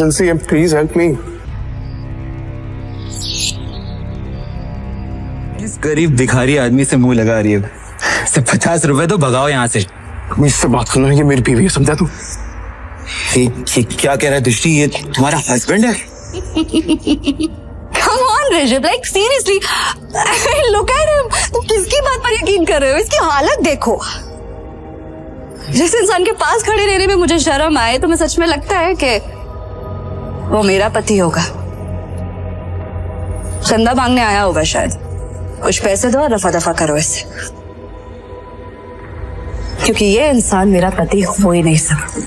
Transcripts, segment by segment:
Emergency, please help me. इस गरीब भिखारी आदमी से मुंह लगा रही है। सिर्फ 50 रुपए तो भगाओ यहाँ से। इससे बात करना है, ये मेरी बीवी है, समझा तू? ये क्या कह रहा है दृष्टि? ये तुम्हारा हस्बैंड है? Come on, Rishabh, like seriously, look at him. तुम किसकी बात पर यकीन कर रहे हो? इसकी हालत देखो। जिस इंसान के पास खड़े रहने में मुझे शर्म आए, तो मैं सच में लगता है कि वो मेरा पति होगा। चंदा मांगने आया होगा शायद। कुछ पैसे दो और रफा दफा करो इससे, क्योंकि ये इंसान मेरा पति हो ही नहीं सकता।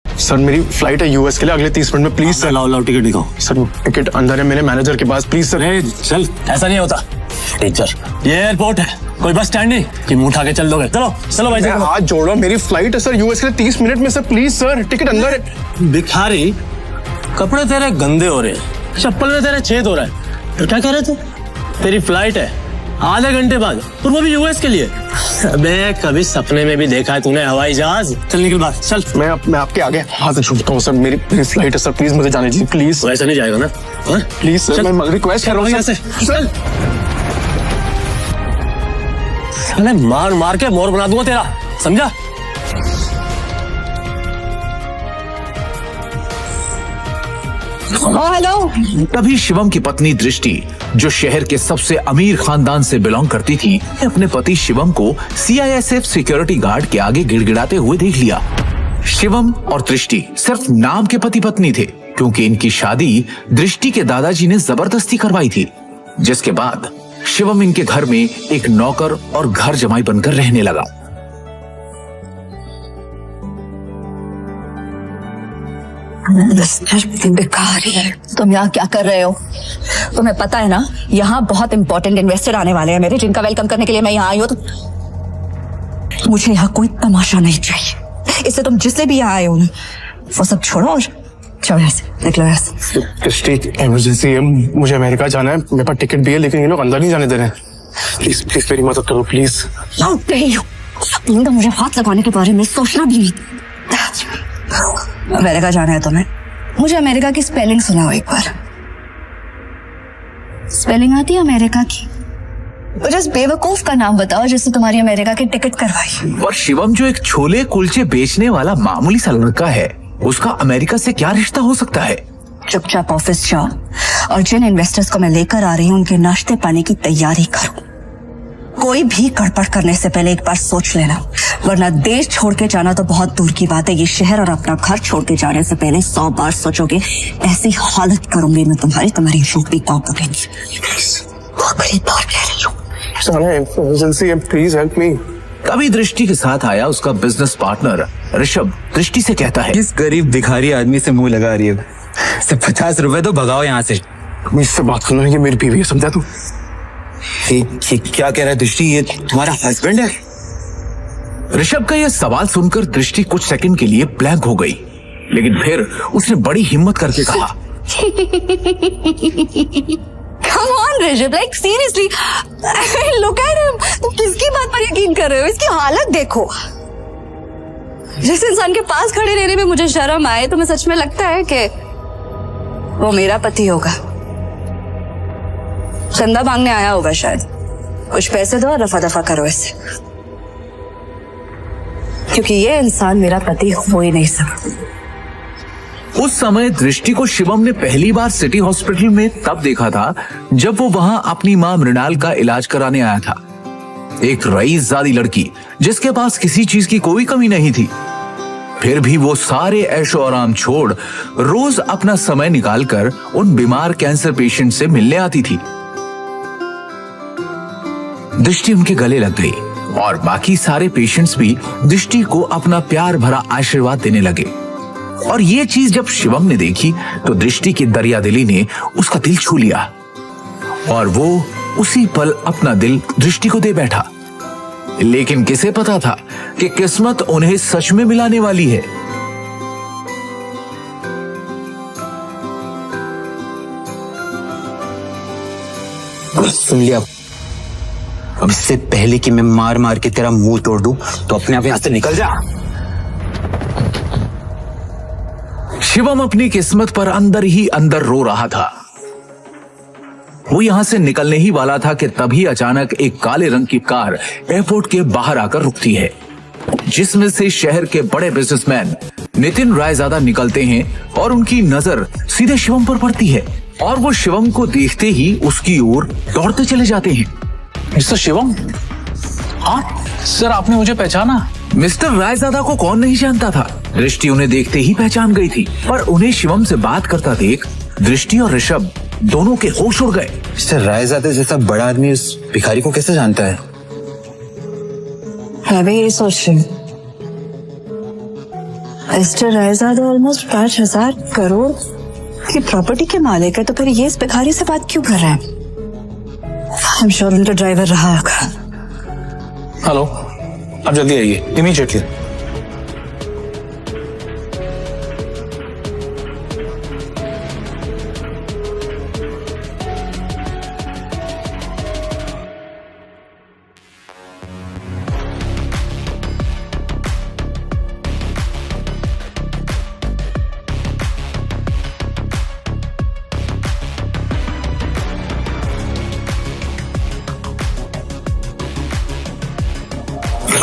सर मेरी फ्लाइट है यूएस के लिए अगले 30 मिनट में, प्लीज सर। लाओ टिकट दिखाओ। सर टिकट अंदर है मेरे मैनेजर के पास, प्लीज सर। चल, ऐसा नहीं होता टीचर, ये एयरपोर्ट है, कोई बस स्टैंड नहीं कि मुंह उठा के चल दोगे। चलो चलो भाई, मैं हाथ जोड़ रहा हूँ, मेरी फ्लाइट है सर यूएस के लिए 30 मिनट में सर, प्लीज सर। टिकट अंदर है। भिखारी, कपड़े तेरे गंदे हो रहे हैं, चप्पल में तेरे छेद हो रहा है, तो क्या कह रहे थे? तेरी फ्लाइट है आधे घंटे बाद, और वो भी यूएस के लिए। अबे कभी सपने में भी देखा है तूने हवाई जहाज? चल निकल बाहर, चल। मैं आपके आगे हाथ जोड़ता हूँ सर, मेरी फ्लाइट है सर, प्लीज मुझे जाने दीजिए, प्लीज। वैसा नहीं जाएगा ना? प्लीज सर, मैं रिक्वेस्ट कर रहा हूँ सर। चल, अरे मार मार के मोर बना दूंगा तेरा, समझा? हेलो। तभी शिवम की पत्नी दृष्टि, जो शहर के सबसे अमीर खानदान से बिलोंग करती थी, अपने पति शिवम को सीआईएसएफ सिक्योरिटी गार्ड के आगे गिड़गिड़ाते हुए देख लिया। शिवम और दृष्टि सिर्फ नाम के पति पत्नी थे, क्योंकि इनकी शादी दृष्टि के दादाजी ने जबरदस्ती करवाई थी, जिसके बाद शिवम इनके घर में एक नौकर और घर जमाई बनकर रहने लगा। बेकारी है। तुम यहाँ क्या कर रहे हो? तुम्हें पता है ना, यहाँ बहुत इंपॉर्टेंट इन्वेस्टर आने वाले हैं मेरे, जिनका वेलकम करने के लिए मैं यहाँ आई हूँ। तो मुझे यहाँ कोई तमाशा नहीं चाहिए। इससे तुम जिससे भी यहाँ आए हो ना, वो सब छोड़ो और चलो यहाँ से, निकलो यहाँ से। दृष्टि, इमरजेंसी है, मुझे अमेरिका जाना है, मेरे पास टिकट भी है, लेकिन ये लोग अंदर नहीं जाने दे रहे हैं। प्लीज प्लीज मेरी मदद करो, प्लीज। तो मुझे हाथ लगाने के बारे में सोचना भी नहीं। अमेरिका जाना है तुम्हें? मुझे अमेरिका की स्पेलिंग सुनाओ एक बार। स्पेलिंग आती है अमेरिका की? मुझे उस बेवकूफ का नाम बताओ जिससे तुम्हारी अमेरिका की टिकट करवाई। और शिवम जो एक छोले कुलचे बेचने वाला मामूली सा लड़का है, उसका अमेरिका से क्या रिश्ता हो सकता है? चुपचाप ऑफिस जाओ और जिन इन्वेस्टर्स को मैं लेकर आ रही हूँ उनके नाश्ते पानी की तैयारी करो। कोई भी गड़बड़ करने से पहले एक बार सोच लेना, वरना देश छोड़ के जाना तो बहुत दूर की बात है, ये शहर और अपना घर छोड़ के जाने से पहले 100 बार सोचोगे। ऐसी हालत करूंगी मैं तुम्हारी रूप भी कॉप करेंगी। बहुत बड़ी बात कह रही हूँ। इमरजेंसी है, प्लीज हेल्प मी। कभी दृष्टि के साथ आया उसका बिजनेस पार्टनर ऋषभ दृष्टि से कहता है, इस गरीब भिखारी आदमी से मुंह लगा रही है। सिर्फ 50 रुपए तो भगाओ यहाँ से। इससे बात करना है, ये मेरी बीवी है, समझा तू? ये क्या कह रहा है दृष्टि? ये तुम्हारा हस्बैंड है? ऋषभ का यह सवाल सुनकर दृष्टि कुछ सेकंड के लिए ब्लैंक हो गई, लेकिन फिर उसने बड़ी हिम्मत करके कहा, Come on, Rishabh, like seriously, look at him. तुम किसकी बात पर यकीन कर रहे हो? इसकी हालत देखो। जिस इंसान के पास खड़े रहने में मुझे शर्म आए, तो मैं सच में लगता है कि वो मेरा पति होगा। चंदा मांगने आया होगा शायद। कुछ पैसे दो और रफा दफा करो इससे, क्योंकि ये इंसान मेरा पति हो ही नहीं सकता। उस समय दृष्टि को शिवम ने पहली बार सिटी हॉस्पिटल में तब देखा था जब वो वहां अपनी मां मृणाल का इलाज कराने आया था। एक रईसजादी लड़की जिसके पास किसी चीज की कोई कमी नहीं थी, फिर भी वो सारे ऐशो आराम छोड़ रोज अपना समय निकालकर उन बीमार कैंसर पेशेंट से मिलने आती थी। दृष्टि उनके गले लग गई और बाकी सारे पेशेंट्स भी दृष्टि को अपना प्यार भरा आशीर्वाद देने लगे। और ये चीज जब शिवम ने देखी तो दृष्टि की दरियादिली ने उसका दिल छू लिया और वो उसी पल अपना दिल दृष्टि को दे बैठा। लेकिन किसे पता था कि किस्मत उन्हें सच में मिलाने वाली है। सुन लिया, अब इससे पहले कि मैं मार मार के तेरा मुंह तोड़ दूं, तो अपने आप यहां से निकल जा। शिवम अपनी किस्मत पर अंदर ही अंदर रो रहा था। वो यहां से निकलने ही वाला था कि तभी अचानक एक काले रंग की कार एयरपोर्ट के बाहर आकर रुकती है, जिसमें से शहर के बड़े बिजनेसमैन नितिन रायजादा निकलते हैं और उनकी नजर सीधे शिवम पर पड़ती है और वो शिवम को देखते ही उसकी ओर दौड़ते चले जाते हैं। मिस्टर शिवम, हाँ सर, आपने मुझे पहचाना? मिस्टर रायजादा को कौन नहीं जानता था। दृष्टि उन्हें देखते ही पहचान गई थी, पर उन्हें शिवम से बात करता देख दृष्टि और ऋषभ दोनों के होश उड़ गए। मिस्टर रायजादा जैसा बड़ा आदमी उस भिखारी को कैसे जानता है? मैं भी यही सोच रही हूँ। मिस्टर रायजादा ऑलमोस्ट 5,000 करोड़ की प्रॉपर्टी के मालिक है, तो फिर ये इस भिखारी से बात क्यों कर रहे हैं? आई एम श्योर उनका ड्राइवर रहा होगा। हेलो, आप जल्दी आइए, इमीडिएटली।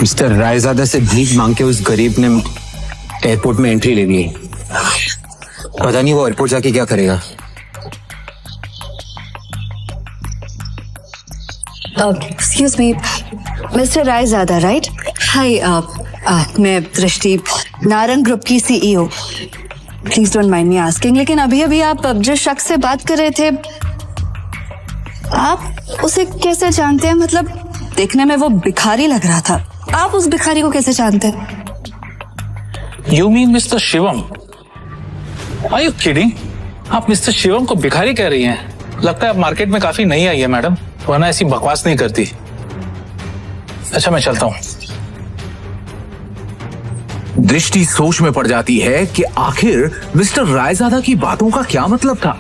मिस्टर रायजादा से भीख मांग के उस गरीब ने एयरपोर्ट में एंट्री ले ली। पता नहीं वो एयरपोर्ट जाके क्या करेगा। Excuse me, mister Raizada, right? Hi, मैं दृष्टि, नारंग ग्रुप की CEO। Please don't mind me asking, लेकिन अभी अभी आप जिस शख्स से बात कर रहे थे, आप उसे कैसे जानते हैं? मतलब देखने में वो भिखारी लग रहा था, आप उस भिखारी को कैसे जानते हैं? You mean mister Shivam? Are you kidding? आप मिस्टर शिवम को भिखारी कह रही हैं? लगता है आप मार्केट में काफी नई आई है मैडम, वरना ऐसी बकवास नहीं करती। अच्छा, मैं चलता हूं। दृष्टि सोच में पड़ जाती है कि आखिर मिस्टर रायजादा की बातों का क्या मतलब था।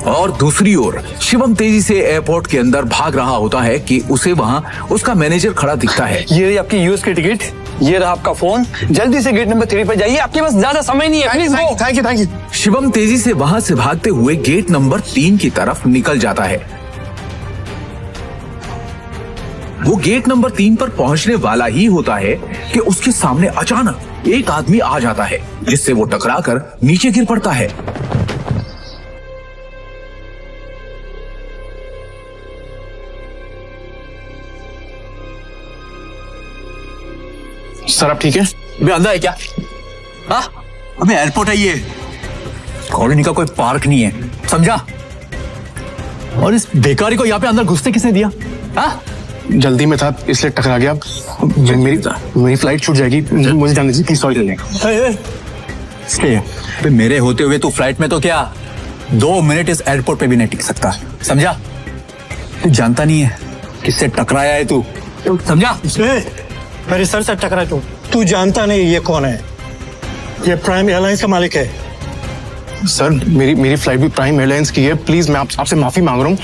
और दूसरी ओर शिवम तेजी से एयरपोर्ट के अंदर भाग रहा होता है कि उसे वहां उसका मैनेजर खड़ा दिखता है। ये रही आपकी यूएस की टिकट, ये रहा आपका फोन, जल्दी से गेट नंबर 3 पर जाइए, आपके पास ज्यादा समय नहीं है, please go. Thank you. Shivam तेजी से वहां से भागते हुए गेट नंबर 3 की तरफ निकल जाता है। वो गेट नंबर 3 पर पहुंचने वाला ही होता है कि उसके सामने अचानक एक आदमी आ जाता है, जिससे वो टकराकर नीचे गिर पड़ता है। सर आप ठीक है? अबे अंधा है क्या? हाँ, अबे एयरपोर्ट है ये, कॉलोनी का कोई पार्क नहीं है, समझा? और इस बेकारी को यहाँ पे अंदर घुसने किसने दिया? हाँ, जल्दी में था इसलिए टकरा गया। मेरी फ्लाइट छूट जाएगी, मुझे जाने दीजिए प्लीज। सॉरी। मेरे होते हुए तू फ्लाइट में तो क्या 2 मिनट इस एयरपोर्ट पे भी नहीं टिक सकता, समझा? तू जानता नहीं है किससे टकराया है तू, समझा? मेरे सर से टकरा तू जानता नहीं ये कौन है? ये प्राइम एयरलाइंस का मालिक है। सर मेरी फ्लाइट भी प्राइम एयरलाइंस की है, प्लीज मैं आपसे माफी मांग रहा हूँ,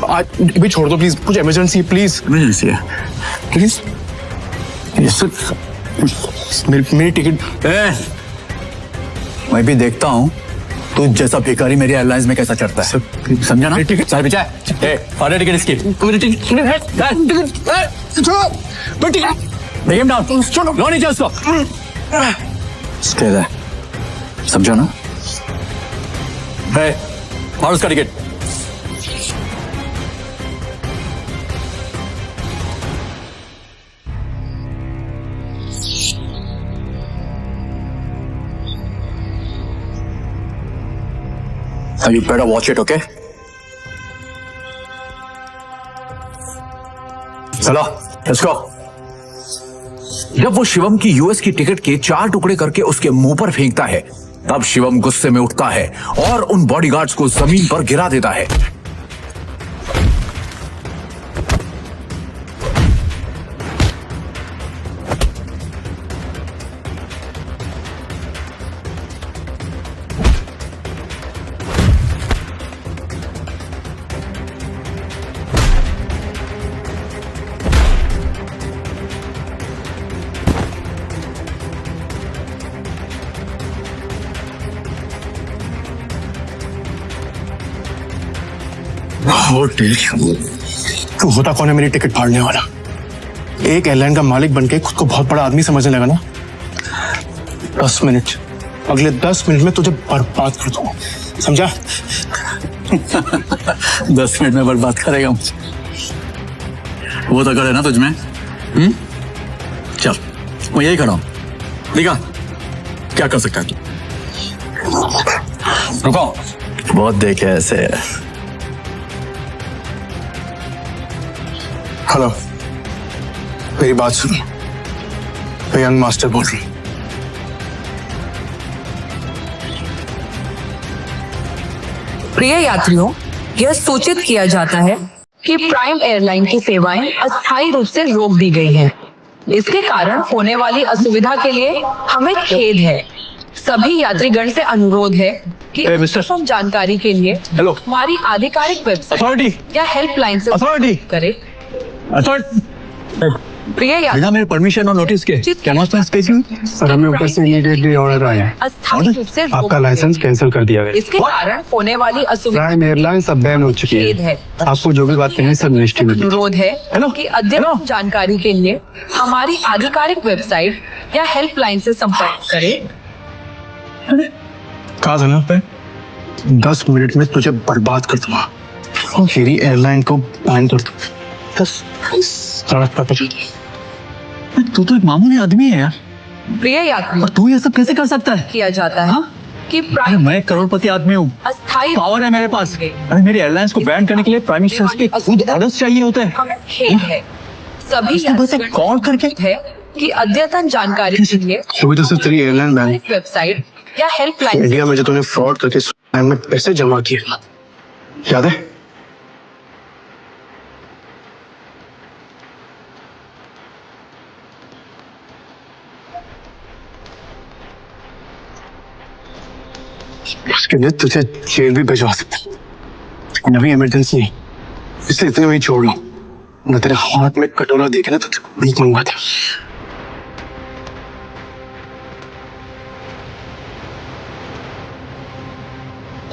आज भी छोड़ दो प्लीज, कुछ इमरजेंसी प्लीज। इमरजेंसी है प्लीज। सर मेरी टिकट। मैं भी देखता हूँ तू जैसा भिखारी मेरी एयरलाइंस में कैसा चढ़ता है, समझा ना? टिकट सारे पीछे और टिकट इसकी, लेकिन डाउन लो नीचे उसको, समझा ना? और उसका ticket you better watch it, okay? चलो, let's go. जब वो शिवम की यूएस की टिकट के 4 टुकड़े करके उसके मुंह पर फेंकता है, तब शिवम गुस्से में उठता है और उन बॉडीगार्ड्स को जमीन पर गिरा देता है। तू होता कौन है मेरी टिकट फाड़ने वाला? एक एयरलाइन का मालिक बनके खुद को बहुत बड़ा आदमी समझने लगा ना। 10 मिनट, अगले 10 मिनट में तुझे बर्बाद कर दूंगा, समझा? 10 मिनट में बर्बाद करेगा मुझे, वो तो करे ना तुझमें। चल मैं यही खड़ा हूं, दिखा क्या कर सकता है तू। रुको, बहुत देखे ऐसे। हेलो, मेरी बात सुनो, मैं यंग मास्टर बोल रही हूँ। प्रिय यात्रियों, यह सूचित किया जाता है कि प्राइम एयरलाइन की सेवाएं अस्थायी रूप से रोक दी गई हैं। इसके कारण होने वाली असुविधा के लिए हमें खेद है। सभी यात्रीगण से अनुरोध है कि कम जानकारी के लिए हमारी आधिकारिक वेबसाइट या हेल्पलाइन से करें। प्रिय यात्री, मेरे परमिशन और नोटिस के सर, हमें ऊपर से इमीडिएटली ऑर्डर आया है, अस्थायी रूप से आपका लाइसेंस कैंसिल कर दिया गया। इसके कारण होने वाली असुविधा प्राइम एयरलाइन सब बैन हो चुकी है। आपको जो भी बात कहनी है सब लिस्ट में। अनुरोध है कि अद्यतन जानकारी के लिए हमारी आधिकारिक वेबसाइट या हेल्पलाइन से संपर्क करें। कहा था ना, 10 मिनट में तुझे बर्बाद कर दूंगा, मेरी एयरलाइन को बैन कर दूंगा। सड़क पर तू तो एक मामूली आदमी है यार। प्रिय यात्री, और तू ये सब कैसे कर सकता है? किया जाता है कि प्राइम, मैं करोड़पति आदमी हूँ, अस्थायी पावर है मेरे पास। अरे मेरी एयरलाइंस को बैन करने के लिए प्राइम मिनिस्टर के खुद ऑर्डर्स चाहिए होते हैं। हमें खेद है, सभी यात्रीगण कॉल करके है कि अद्यतन जानकारी के लिए तो सिर्फ तेरी एयरलाइन बैन। वेबसाइट या हेल्पलाइन इंडिया में जो तूने फ्रॉड करके में पैसे जमा किए, याद है? उसके लिए तुझे जेल भी भिजवा सकता। नवी इमरजेंसी नहीं, इसलिए इतने वही छोड़ लो ना। तेरे हाथ में कटोरा देखे ना तुझे भीख मंगवा था।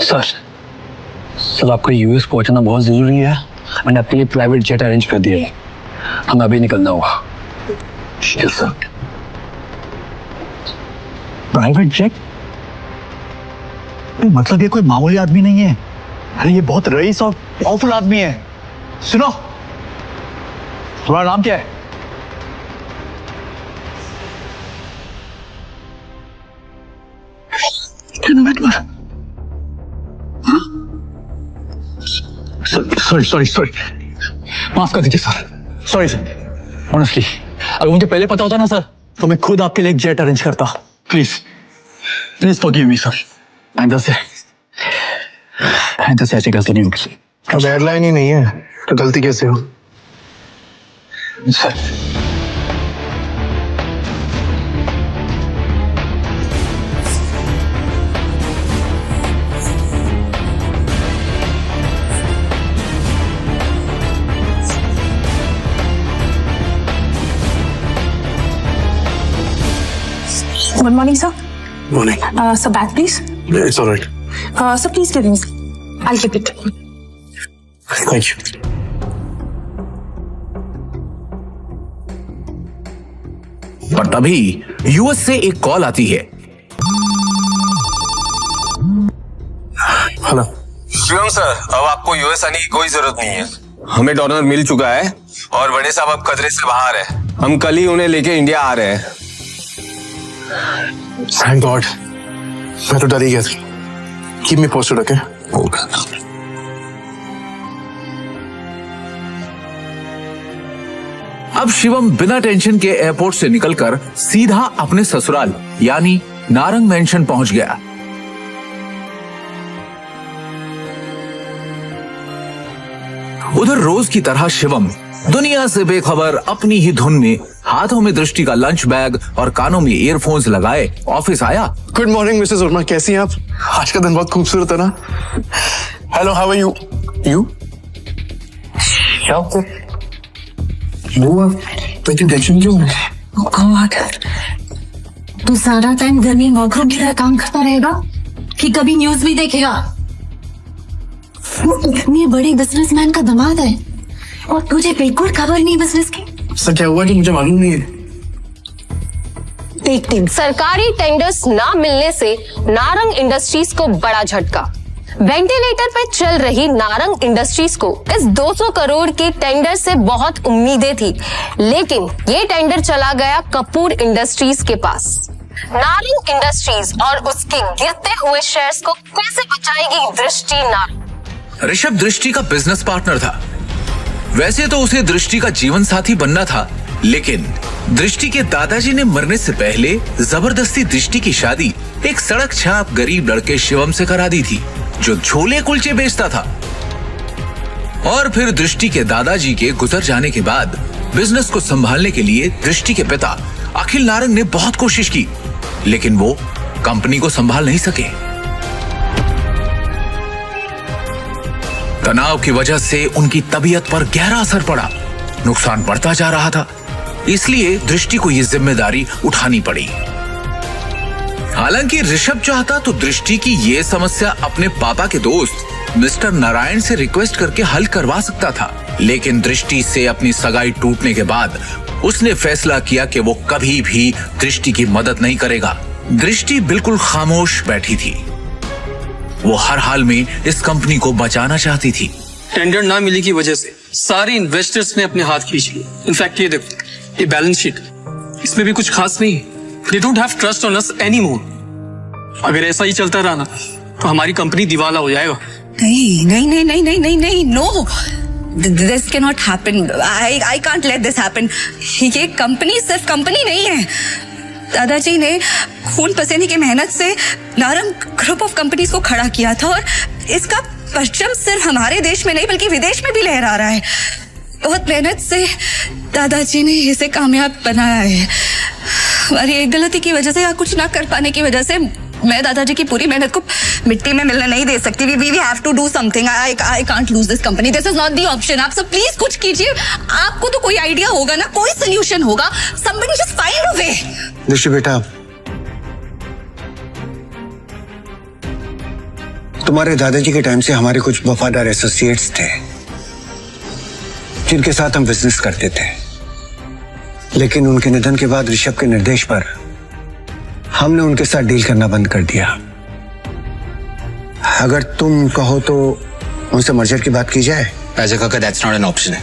सर आपको यूएस पहुंचना बहुत जरूरी है। मैंने आपके लिए प्राइवेट जेट अरेंज कर दिया है, हमें अभी निकलना होगा। Sir, private jet? मतलब ये कोई मामूली आदमी नहीं है, अरे ये बहुत रईस और पावरफुल आदमी है। सुनो, तुम्हारा नाम क्या है? सॉरी, माफ कर दीजिए सर, सॉरी सर। ऑनेस्टली अगर मुझे पहले पता होता ना सर, तो मैं खुद आपके लिए एक जेट अरेंज करता। Please forgive me sir. आइंदा से ऐसी गलती नहीं होगी। अब एयरलाइन ही नहीं है तो गलती कैसे हो? Sir Good morning, sir. Morning. Sir, bag, please. It's all right. Sir, please give me. I'll keep it. Thank you. पर तभी यूएस से एक कॉल आती है। हेलो शिवम सर, अब आपको यूएस आने की कोई जरूरत नहीं है। हमें डोनर मिल चुका है और बड़े साहब अब खतरे से बाहर है। हम कल ही उन्हें लेके इंडिया आ रहे हैं। थैंक गॉड, मैं तो डर ही गया था। Keep me posted, okay? अब शिवम बिना टेंशन के एयरपोर्ट से निकलकर सीधा अपने ससुराल यानी नारंग मेंशन पहुंच गया। उधर रोज की तरह शिवम दुनिया से बेखबर अपनी ही धुन में हाथों में दृष्टि का लंच बैग और कानों में ईयरफोन्स लगाए ऑफिस आया। गुड मॉर्निंग मिसेस वर्मा, कैसी हैं आप? आज का दिन बहुत खूबसूरत है ना? Hello, how are you? You tension क्यों है? गॉड, तू सारा टाइम घर में वर्करूम की तरह काम करता रहेगा कि कभी न्यूज भी देखेगा? वो इतने बड़े बिजनेसमैन का दामाद है और तुझे बिल्कुल खबर नहीं बिजनेस की। सर क्या हुआ कि मुझे मालूम नहीं है। देख सरकारी टेंडर्स ना मिलने से नारंग इंडस्ट्रीज को बड़ा झटका। वेंटिलेटर पे चल रही नारंग इंडस्ट्रीज को इस 200 करोड़ के टेंडर से बहुत उम्मीदें थी, लेकिन ये टेंडर चला गया कपूर इंडस्ट्रीज के पास। नारंग इंडस्ट्रीज और उसके गिरते हुए शेयर्स को कैसे बचाएगी दृष्टि नारंग? ऋषभ दृष्टि का बिजनेस पार्टनर था। वैसे तो उसे दृष्टि का जीवन साथी बनना था, लेकिन दृष्टि के दादाजी ने मरने से पहले जबरदस्ती दृष्टि की शादी एक सड़क छाप गरीब लड़के शिवम से करा दी थी, जो छोले कुलचे बेचता था। और फिर दृष्टि के दादाजी के गुजर जाने के बाद बिजनेस को संभालने के लिए दृष्टि के पिता अखिल नारंग ने बहुत कोशिश की, लेकिन वो कंपनी को संभाल नहीं सके। तनाव की वजह से उनकी तबीयत पर गहरा असर पड़ा, नुकसान बढ़ता जा रहा था, इसलिए दृष्टि को यह जिम्मेदारी उठानी पड़ी। हालांकि ऋषभ चाहता तो दृष्टि की ये समस्या अपने पापा के दोस्त मिस्टर नारायण से रिक्वेस्ट करके हल करवा सकता था, लेकिन दृष्टि से अपनी सगाई टूटने के बाद उसने फैसला किया कि वो कभी भी दृष्टि की मदद नहीं करेगा। दृष्टि बिल्कुल खामोश बैठी थी। वो हर हाल में इस कंपनी को बचाना चाहती थी। टेंडर ना मिलने की वजह से सारे इन्वेस्टर्स ने अपने हाथ खींच लिए। इनफैक्ट ये देखो, ये बैलेंस शीट, इसमें भी कुछ खास नहीं है। They don't have trust on us anymore. अगर ऐसा ही चलता रहा ना तो हमारी कंपनी दिवाला हो जाएगा। नहीं नहीं नहीं नहीं नहीं नहीं नहीं, no. This cannot happen. I can't let this happen. ये कंपनी सिर्फ कंपनी नहीं है। दादाजी ने खून पसीने की मेहनत से नारंग ग्रुप ऑफ कंपनीज को खड़ा किया था और इसका परचम सिर्फ हमारे देश में नहीं बल्कि विदेश में भी लहरा रहा है। बहुत मेहनत से दादाजी ने इसे कामयाब बनाया है। हमारी एक गलती की वजह से या कुछ ना कर पाने की वजह से मैं दादाजी की पूरी मेहनत को मिट्टी में मिलने नहीं दे सकती। We have to do something. I can't lose this company. This is not the option. आप सब प्लीज कुछ कीजिए। आपको तो कोई आइडिया होगा ना, कोई सोल्यूशन होगा। Somebody just find a way. दृष्टि बेटा, तुम्हारे दादाजी के टाइम से हमारे कुछ वफादार एसोसिएट्स थे जिनके साथ हम बिजनेस करते थे, लेकिन उनके निधन के बाद ऋषभ के निर्देश पर हमने उनके साथ डील करना बंद कर दिया। अगर तुम कहो तो उनसे मर्जर की बात की जाए। राजा काका, दैट्स नॉट एन ऑप्शन है।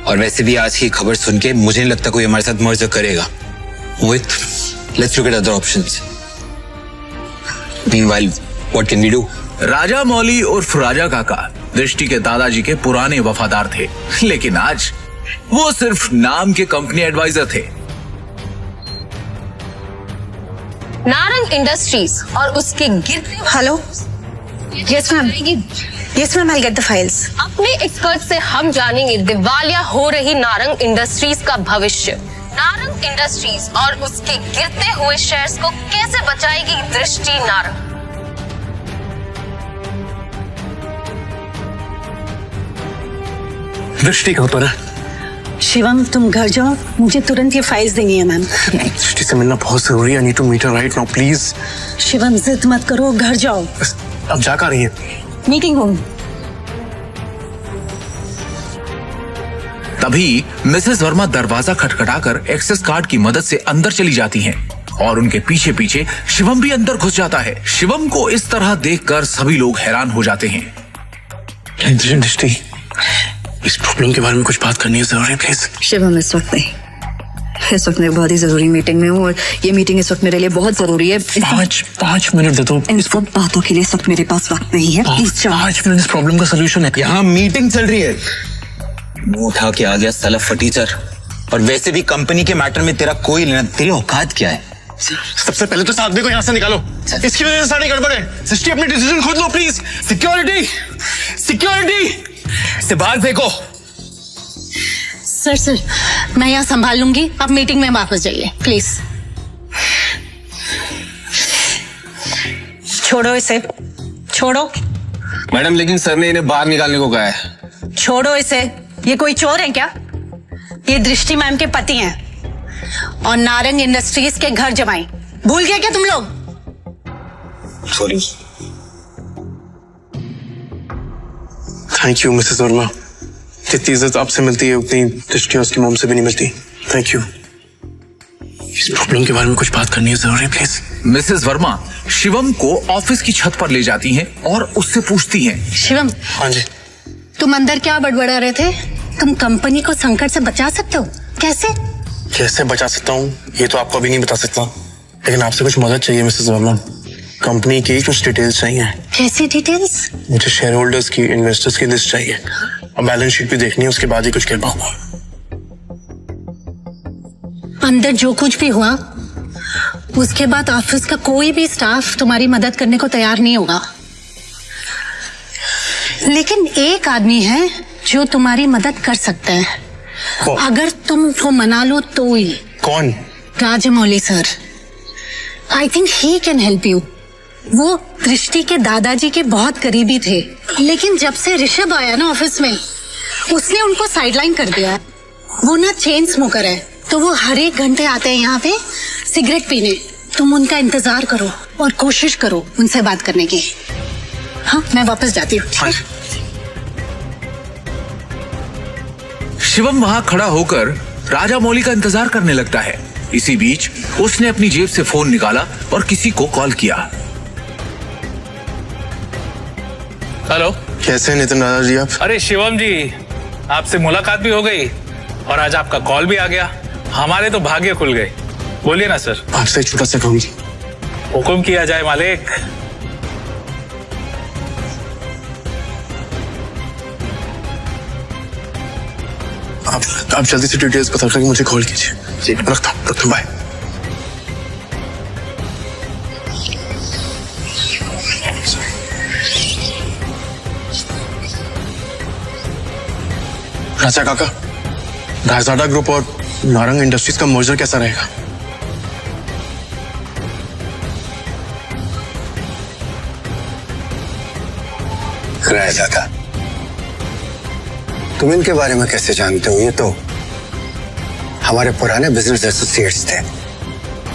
और वैसे भी आज की खबर सुन के मुझे नहीं लगता कोई हमारे साथ मर्जर करेगा। Mohit, let's look at other options. Meanwhile, what can we do? Raja Mouli उर्फ राजा काका दृष्टि के दादाजी के पुराने वफादार थे, लेकिन आज वो सिर्फ नाम के कंपनी एडवाइजर थे। नारंग इंडस्ट्रीज और उसके गिरते। Hello, yes ma'am, yes ma'am, I get the files. अपने एक्सपर्ट से हम जानेंगे दिवालिया हो रही नारंग इंडस्ट्रीज का भविष्य। नारंग इंडस्ट्रीज और उसके गिरते हुए शेयर्स को कैसे बचाएगी दृष्टि नारंग? दृष्टि कहाँ पर है? शिवम, तुम घर जाओ, मुझे तुरंत ये फाइल्स देनी है मैम। दृष्टि से मिलना बहुत जरूरी है। I need to meet her right now, please. Shivam, जिद मत करो, घर जाओ। अब जा कर रही है? Meeting room. तभी मिसेस वर्मा दरवाजा खटखटाकर एक्सेस कार्ड की मदद से अंदर चली जाती हैं और उनके पीछे पीछे शिवम भी अंदर घुस जाता है। शिवम को इस तरह देखकर सभी लोग हैरान हो जाते हैं। दृष्टि, इस प्रॉब्लम के बारे में कुछ बात करनी है जरूरी, प्लीज। शिवम, इस वक्त नहीं, इस वक्त मैं बहुत ही जरूरी मीटिंग में हूँ और ये मीटिंग इस वक्त मेरे लिए बहुत जरूरी है। पाँच मिनट दे दो। इन सब बातों के लिए इस वक्त मेरे पास वक्त नहीं है। प्लीज जाओ। 5 मिनट इस प्रॉब्लम का सोल्यूशन है। यहाँ मीटिंग चल रही है। मुंह उठा के आ गया साला फटीचर। और वैसे भी कंपनी के मैटर में तेरा कोई लेना, तेरी औकात क्या है? सबसे पहले तो साधवी को यहाँ से निकालो। इसकी वजह से सारी गड़बड़ है। सृष्टि, अपनी डिसीजन खुद लो प्लीज। सिक्योरिटी, सिक्योरिटी, इसे बाहर फेंको। सर, मैं यहाँ संभाल लूंगी, आप मीटिंग में वापस जाइए प्लीज। छोड़ो इसे, छोड़ो। मैडम, लेकिन सर ने इन्हें बाहर निकालने को कहा है। छोड़ो इसे, ये कोई चोर है क्या? ये दृष्टि मैम के पति हैं और नारंग इंडस्ट्रीज के घर जमाई। भूल गए क्या तुम लोग? Sorry. Thank you Mrs Verma. जितनी इज्जत आपसे मिलती है उतनी दृष्टि उसकी मॉम से भी नहीं मिलती। Thank you. इस प्रॉब्लम के बारे में कुछ बात करनी है जरूरी, प्लीज। मिसेस वर्मा शिवम को ऑफिस की छत पर ले जाती हैं और उससे पूछती हैं। शिवम, हाँ जी। तुम अंदर क्या बड़बड़ा रहे थे? तुम कंपनी को संकट से बचा सकते हो? कैसे? कैसे बचा सकता हूँ ये तो आपको अभी नहीं बता सकता, लेकिन आपसे कुछ मदद चाहिए मिसेस वर्मा। कंपनी की कुछ डिटेल्स चाहिए। कैसी डिटेल्स? मुझे शेयर होल्डर्स की, इन्वेस्टर्स की लिस्ट चाहिए और बैलेंस शीट भी देखनी है, उसके बाद ही कुछ कह पाऊंगा। अंदर जो कुछ भी हुआ उसके बाद ऑफिस का कोई भी स्टाफ तुम्हारी मदद करने को तैयार नहीं होगा, लेकिन एक आदमी है जो तुम्हारी मदद कर सकता है। अगर तुम उसको मना लो तो ही। कौन? Rajamouli sir. I think he can help you. वो दृष्टि के दादाजी के बहुत करीबी थे, लेकिन जब से ऋषभ आया ना ऑफिस में, उसने उनको साइडलाइन कर दिया। वो ना चेन स्मोकर है, तो वो हर एक घंटे आते हैं यहाँ पे सिगरेट पीने। तुम उनका इंतजार करो और कोशिश करो उनसे बात करने की। हाँ, मैं वापस जाती हूँ। शिवम वहां खड़ा होकर राजा मौली का इंतजार करने लगता है। इसी बीच उसने अपनी जेब से फोन निकाला और किसी को कॉल किया। हेलो, कैसे हैं नितिन दादा जी आप? अरे शिवम जी, आपसे मुलाकात भी हो गई और आज आपका कॉल भी आ गया। हमारे तो भाग्य खुल गए। बोलिए ना सर। आपसे एक छोटा सा काम। हुक्म किया जाए मालिक। आप जल्दी से डिटेल्स पता करके मुझे कॉल कीजिए। रखता हूँ, बाय। राजा काका, रायजादा ग्रुप और नारंग इंडस्ट्रीज का मर्जर कैसा रहेगा? रायजादा, तुम इनके बारे में कैसे जानते हो? ये तो हमारे पुराने बिजनेस एसोसिएट्स थे।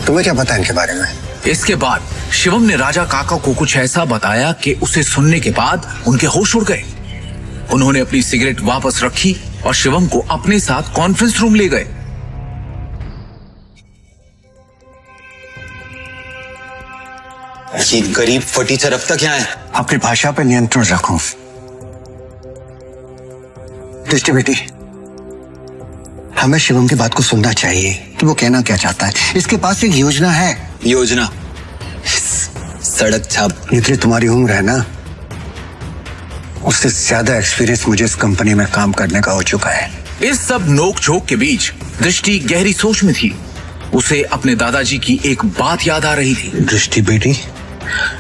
तुम्हें क्या पता इनके बारे में? इसके बाद शिवम ने राजा काका को कुछ ऐसा बताया कि उसे सुनने के बाद उनके होश उड़ गए। उन्होंने अपनी सिगरेट वापस रखी और शिवम को अपने साथ कॉन्फ्रेंस रूम ले गए। ये गरीब फटीचर अब तक यहाँ है। अपनी भाषा पर नियंत्रण रखो। दृष्टि बेटी, हमें शिवम की बात को सुनना चाहिए कि वो कहना क्या चाहता है। इसके पास एक योजना है। योजना? सड़क छाप। जितनी तुम्हारी उम्र है ना, उससे ज्यादा एक्सपीरियंस मुझे इस कंपनी में काम करने का हो चुका है। इस सब नोक झोंक के बीच दृष्टि गहरी सोच में थी। उसे अपने दादाजी की एक बात याद आ रही थी। दृष्टि बेटी,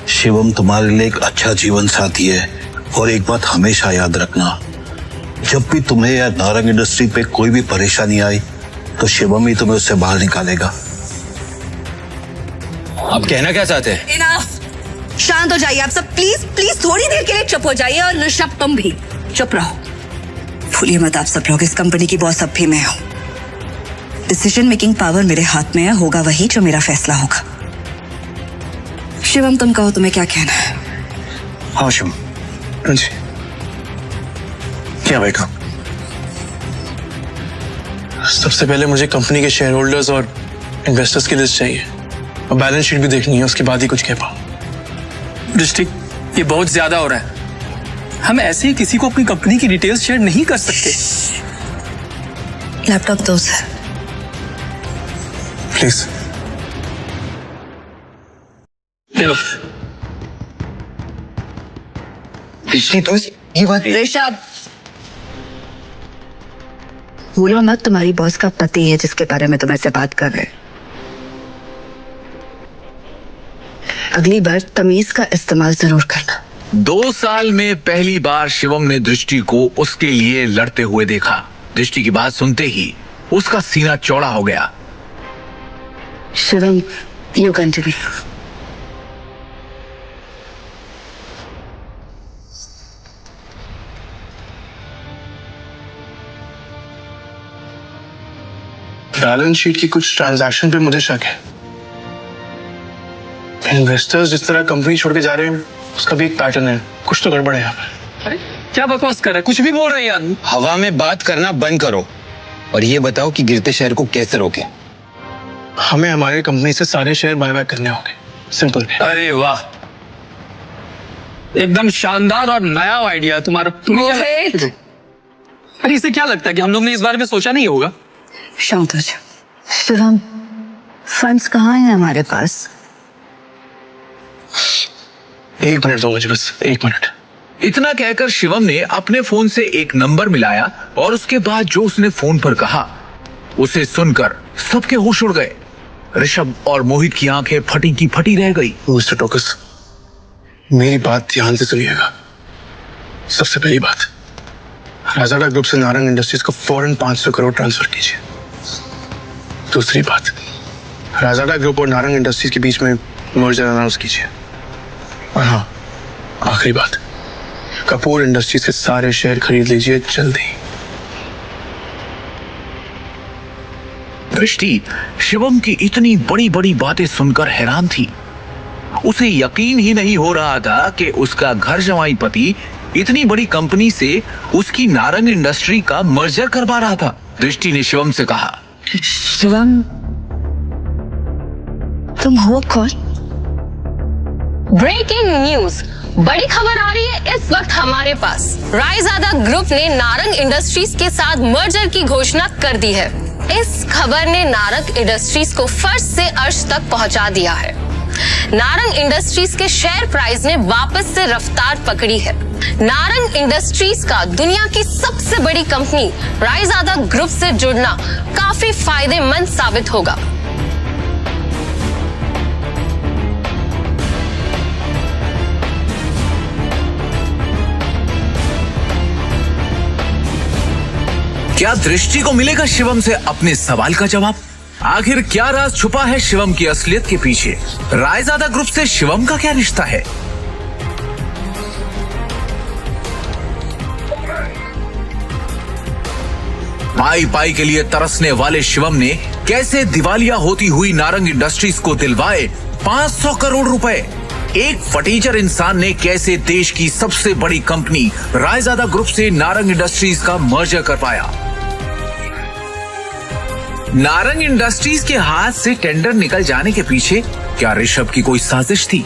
शिवम तुम्हारे लिए एक अच्छा जीवन साथी है और एक बात हमेशा याद रखना, जब भी तुम्हें या नारंग इंडस्ट्री पे कोई भी परेशानी आई तो शिवम ही तुम्हें उससे बाहर निकालेगा। आप कहना क्या चाहते हैं? इनफ। शांत हो जाइए आप सब, प्लीज प्लीज थोड़ी देर के लिए चुप हो जाइए। और ऋषभ, तुम भी चुप रहो। भूलिए मत आप सब लोग, इस कंपनी की बॉस अब भी मैं हूं। डिसीजन मेकिंग पावर मेरे हाथ में है, होगा वही जो मेरा फैसला होगा। शिवम, तुम कहो तुम्हें क्या कहना है? हाँ शिवम। हाँ जी, क्या बैठो। सबसे पहले मुझे कंपनी के शेयर होल्डर्स और इन्वेस्टर्स की लिस्ट चाहिए और बैलेंस शीट भी देखनी है, उसके बाद ही कुछ कह पाऊं। दृष्टि, ये बहुत ज्यादा हो रहा है। हम ऐसे ही किसी को अपनी कंपनी की डिटेल्स शेयर नहीं कर सकते। लैपटॉप दो सर। प्लीज। दृष्टि, तो ये बात। ऋषभ, भूलो मत तुम्हारी बॉस का पति है जिसके बारे में तुम ऐसे बात कर रहे। अगली बार तमीज का इस्तेमाल जरूर करना। 2 साल में पहली बार शिवम ने दृष्टि को उसके लिए लड़ते हुए देखा। दृष्टि की बात सुनते ही उसका सीना चौड़ा हो गया। Shivam, you continue. Balance sheet की कुछ ट्रांजैक्शन पे मुझे शक है। इन्वेस्टर्स जिस तरह कंपनी छोड़ के जा रहे हैं उसका भी एक पैटर्न है। कुछ तो गड़बड़ है यहाँ पे। क्या बकवास कर रहा है? कुछ भी बोल रहे हैं यार। हवा में बात करना बंद करो और ये बताओ कि गिरते शहर को कैसे रोके। हमें हमारी कंपनी से सारे शेयर बाय करने होंगे, सिंपल। अरे वाह, एकदम शानदार और नया आइडिया तुम्हारा। अरे इसे क्या लगता है कि हम लोग ने इस बारे में सोचा नहीं होगा? शांत हो जाओ शिवम, फंड्स कहाँ हैं हमारे पास? 1 मिनट दो मुझे, बस 1 मिनट। इतना कहकर शिवम ने अपने फोन से एक नंबर मिलाया और उसके बाद जो उसने फोन पर कहा उसे सुनकर सबके होश उड़ गए। ऋषभ और मोहित की आंखें फटी की फटी रह गई। मिस्टर टोकस, मेरी बात ध्यान से सुनिएगा। सबसे पहली बात, राजाडा ग्रुप से नारंग इंडस्ट्रीज को फौरन 500 करोड़ ट्रांसफर कीजिए। दूसरी बात, राजाडा ग्रुप और नारंग इंडस्ट्रीज के बीच में मर्जर अनाउंस कीजिए। और हाँ, आखिरी बात, कपूर इंडस्ट्रीज के सारे शेयर खरीद लीजिए जल्दी। दृष्टि शिवम की इतनी बड़ी बड़ी बातें सुनकर हैरान थी। उसे यकीन ही नहीं हो रहा था कि उसका घर जमाई पति इतनी बड़ी कंपनी से उसकी नारंग इंडस्ट्री का मर्जर करवा रहा था। दृष्टि ने शिवम से कहा, शिवम, तुम हो कौन? ब्रेकिंग न्यूज, बड़ी खबर आ रही है इस वक्त हमारे पास। रायजादा ग्रुप ने नारंग इंडस्ट्रीज के साथ मर्जर की घोषणा कर दी है। इस खबर ने नारंग इंडस्ट्रीज को फर्श से अर्श तक पहुंचा दिया है। नारंग इंडस्ट्रीज के शेयर प्राइस ने वापस से रफ्तार पकड़ी है। नारंग इंडस्ट्रीज का दुनिया की सबसे बड़ी कंपनी रायजादा ग्रुप से जुड़ना काफी फायदेमंद साबित होगा। क्या दृष्टि को मिलेगा शिवम से अपने सवाल का जवाब? आखिर क्या राज छुपा है शिवम की असलियत के पीछे? रायजादा ग्रुप से शिवम का क्या रिश्ता है? पाई पाई के लिए तरसने वाले शिवम ने कैसे दिवालिया होती हुई नारंग इंडस्ट्रीज को दिलवाए 500 करोड़ रुपए? एक फटीचर इंसान ने कैसे देश की सबसे बड़ी कंपनी रायजादा ग्रुप से नारंग इंडस्ट्रीज का मर्जर करवाया? नारंग इंडस्ट्रीज के हाथ से टेंडर निकल जाने के पीछे क्या ऋषभ की कोई साजिश थी?